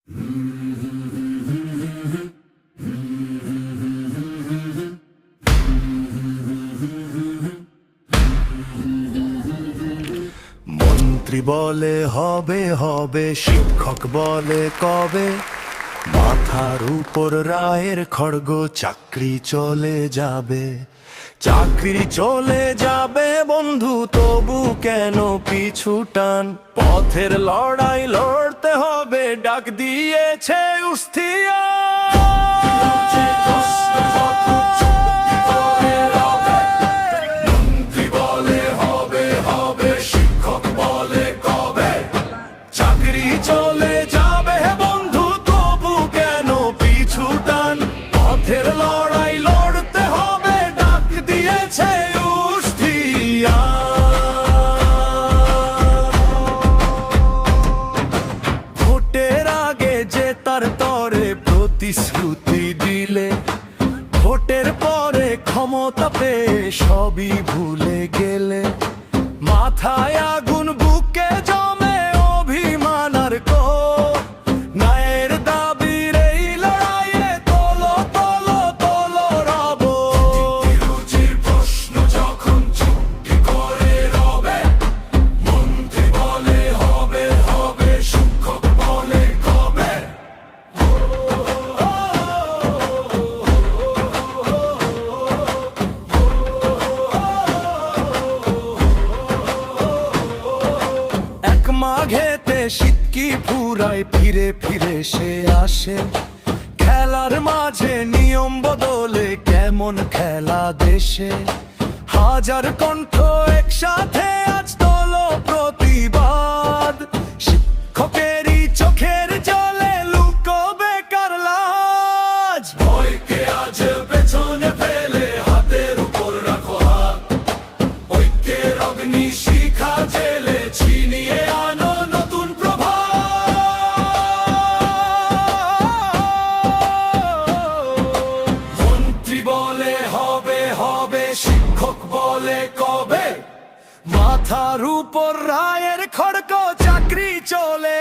মন্ত্রী বলে হবে হবে, শিক্ষক বলে কবে, মাথার উপর রায়ের খড়গ, চাকরি চলে যাবে। চাকরি চলে যাবে বন্ধু, তবু কেন পিছু টান? পথের লড়াই লড়তে হবে, ডাক দিয়েছে উস্তিয়া। মন্ত্রী বলে হবে হবে, শিক্ষক বলে কবে, চাকরি চলে যাবে বন্ধু, তবু কেন পিছু টান? পথের লড়াই লড়তে হবে, ডাক দিয়েছে উস্তিয়া। ভোটের আগে যে তার তরে প্রতিশ্রুতি দিলে, ভোটের পরে ক্ষমতা পেয়ে সবই ভুলে গেলে। মাথায় আগুন, বুকে জমে অভিমান আর ক্ষোভ, ন্যায়ের দাবির এই লড়াইয়ে তোলো তোলো তোলো রব। রুচির প্রশ্ন যখন চুপটি করে রবে, মন্ত্রী বলে হবে হবে, শিক্ষক বলে কবে। এক মাঘেতে শীত কি ফুরায়, ফিরে ফিরে সে আসে। খেলার মাঝে নিয়ম বদলে, কেমন খেলা দেশে। হাজার কণ্ঠ একসাথে আজ তোলো প্রতিবাদ, শিক্ষকেরই চোখের জলে লুকো বেকার লাজ। ভয়কে আজ পেছনে ফেলে, হাতের উপর রাখো হাত, ঐক্যের অগ্নি শিখা জেলে ছিনিয়ে আনো নতুন প্রভাত। মন্ত্রী বলে হবে হবে, শিক্ষক বলে কবে, মাথার উপর রায়ের খড়গ, চাকরি চলে